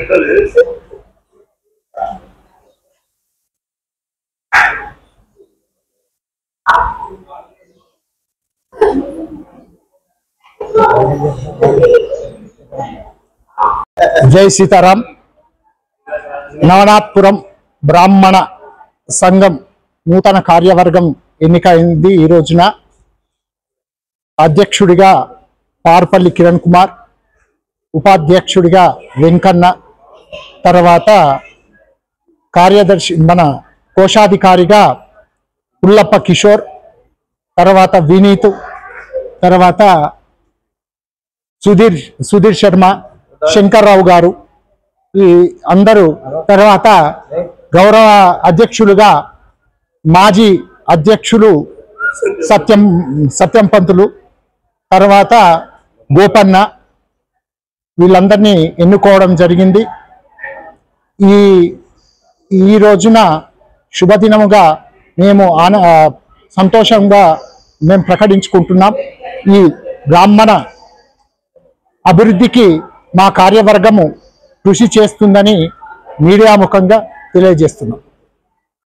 జై సీతారాం. నవనాథపురం బ్రాహ్మణ సంఘం నూతన కార్యవర్గం ఎన్నికైంది. ఈ రోజున అధ్యక్షుడిగా పార్పల్లి కిరణ్ కుమార్, ఉపాధ్యక్షుడిగా వెంకన్న, తర్వాత కార్యదర్శి మన కోశాధికారిగా పుల్లప్ప కిషోర్, తర్వాత వినీత్, తర్వాత సుధీర్ శర్మ, శంకర్రావు గారు, ఈ అందరూ, తర్వాత గౌరవ అధ్యక్షులుగా మాజీ అధ్యక్షులు సత్యం పంతులు, తర్వాత గోపన్న, వీళ్ళందరినీ ఎన్నుకోవడం జరిగింది. ఈ రోజున శుభదినముగా మేము సంతోషంగా మేము ప్రకటించుకుంటున్నాం. ఈ బ్రాహ్మణ అభివృద్ధికి మా కార్యవర్గము కృషి చేస్తుందని మీడియా ముఖంగా తెలియజేస్తున్నాం.